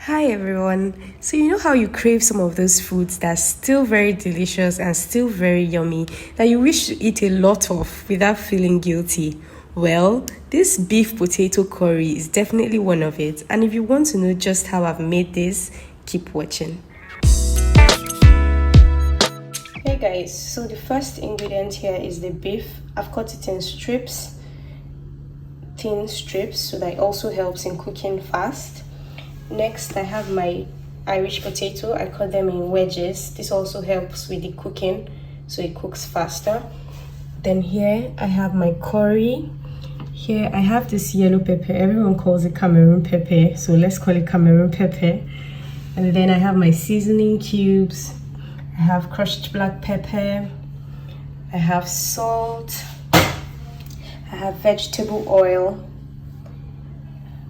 Hi everyone. So you know how you crave some of those foods that's still very delicious and still very yummy that you wish to eat a lot of without feeling guilty? Well, this beef potato curry is definitely one of it. And if you want to know just how I've made this, keep watching. Hey guys, so the first ingredient here is the beef. I've cut it in thin strips, so that it also helps in cooking fast. Next, I have my Irish potato. I cut them in wedges. This also helps with the cooking, so it cooks faster. Then here I have my curry. Here I have this yellow pepper. Everyone calls it Cameroon pepper, so let's call it Cameroon pepper. And then I have my seasoning cubes. I have crushed black pepper. I have salt. I have vegetable oil.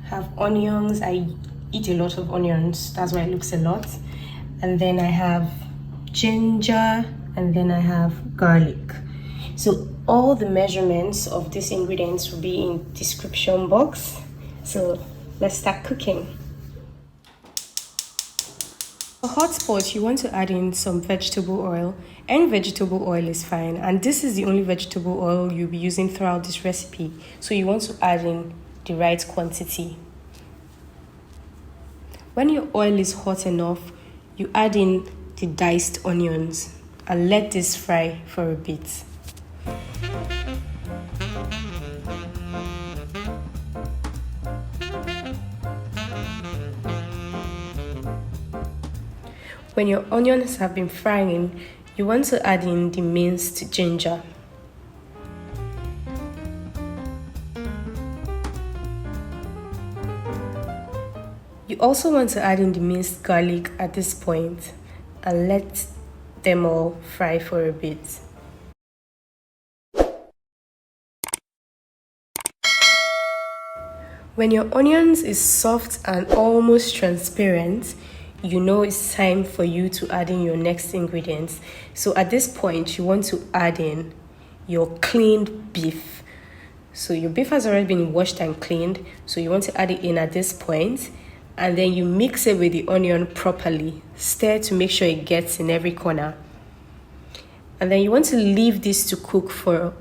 I have onions. I eat a lot of onions, that's why it looks a lot. And then I have ginger, and then I have garlic. So all the measurements of these ingredients will be in description box. So let's start cooking. For hot pot, you want to add in some vegetable oil. Any vegetable oil is fine, and this is the only vegetable oil you'll be using throughout this recipe, so you want to add in the right quantity. When your oil is hot enough, you add in the diced onions and let this fry for a bit. When your onions have been frying, you want to add in the minced ginger. You also want to add in the minced garlic at this point and let them all fry for a bit. When your onions is soft and almost transparent, you know it's time for you to add in your next ingredients. So at this point, you want to add in your cleaned beef. So your beef has already been washed and cleaned, so you want to add it in at this point. And then you mix it with the onion properly. Stir to make sure it gets in every corner. And then you want to leave this to cook for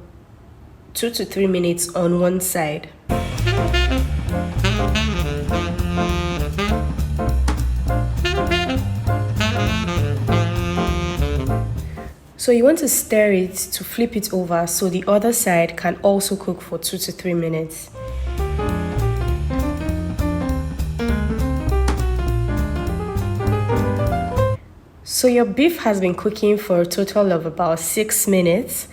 2 to 3 minutes on one side. So you want to stir it to flip it over so the other side can also cook for 2 to 3 minutes. So your beef has been cooking for a total of about 6 minutes,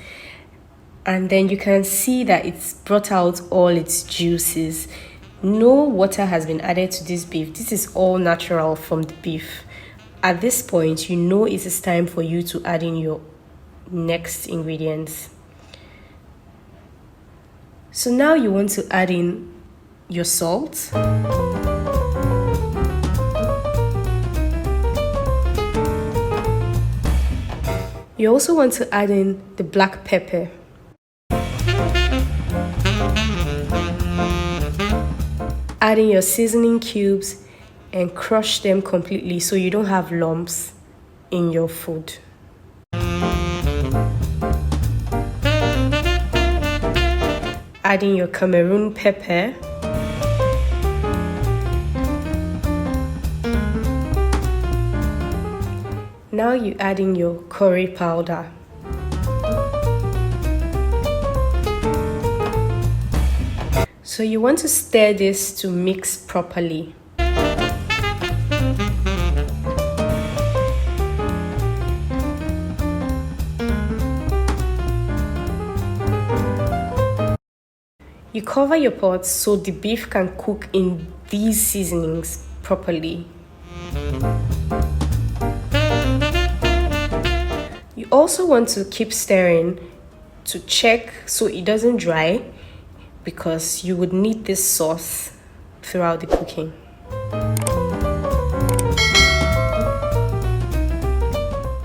and then you can see that it's brought out all its juices. No water has been added to this beef. This is all natural from the beef. At this point, you know it is time for you to add in your next ingredients. So now you want to add in your salt. You also want to add in the black pepper. Add in your seasoning cubes and crush them completely so you don't have lumps in your food. Add in your Cameroon pepper. Now you add in your curry powder. So you want to stir this to mix properly. You cover your pot so the beef can cook in these seasonings properly. You also want to keep stirring to check so it doesn't dry, because you would need this sauce throughout the cooking.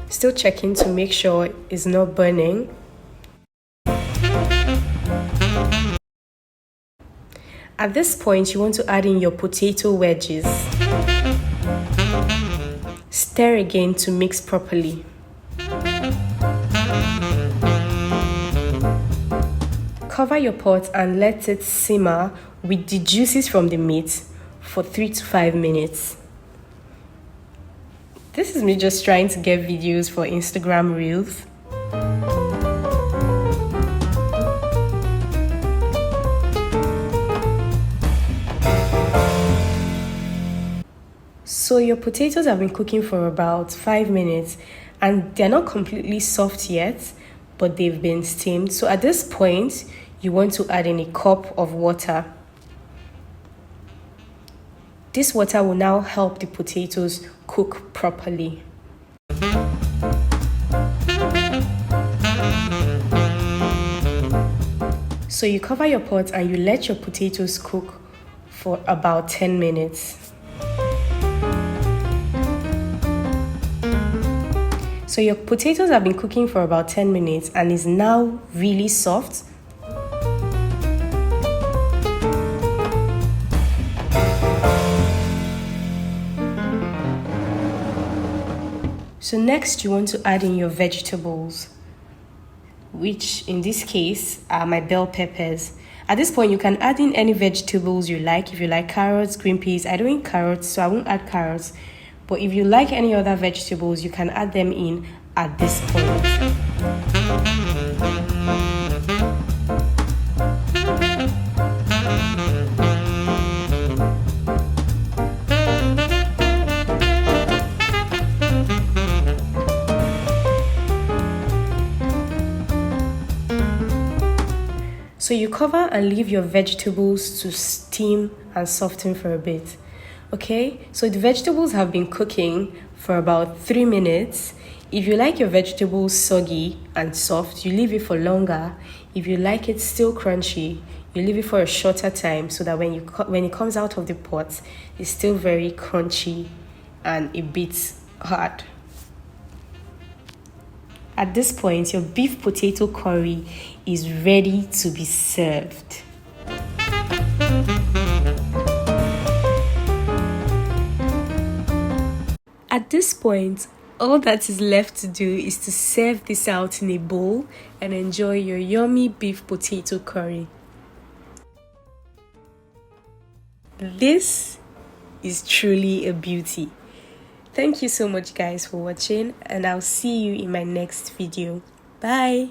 Still checking to make sure it's not burning. At this point, you want to add in your potato wedges. Stir again to mix properly. Cover your pot and let it simmer with the juices from the meat for 3 to 5 minutes. This is me just trying to get videos for Instagram Reels. So your potatoes have been cooking for about 5 minutes and they're not completely soft yet, but they've been steamed. So at this point, you want to add in a cup of water. This water will now help the potatoes cook properly. So you cover your pot and you let your potatoes cook for about 10 minutes. So your potatoes have been cooking for about 10 minutes and is now really soft. So next you want to add in your vegetables, which in this case are my bell peppers. At this point you can add in any vegetables you like. If you like carrots, green peas, I don't eat carrots so I won't add carrots. But if you like any other vegetables, you can add them in at this point. So you cover and leave your vegetables to steam and soften for a bit. Okay, so the vegetables have been cooking for about 3 minutes. If you like your vegetables soggy and soft, you leave it for longer. If you like it still crunchy, you leave it for a shorter time so that when it comes out of the pot, it's still very crunchy and a bit hard. At this point, your beef potato curry is ready to be served. At this point, all that is left to do is to serve this out in a bowl and enjoy your yummy beef potato curry. This is truly a beauty. Thank you so much guys for watching and I'll see you in my next video. Bye!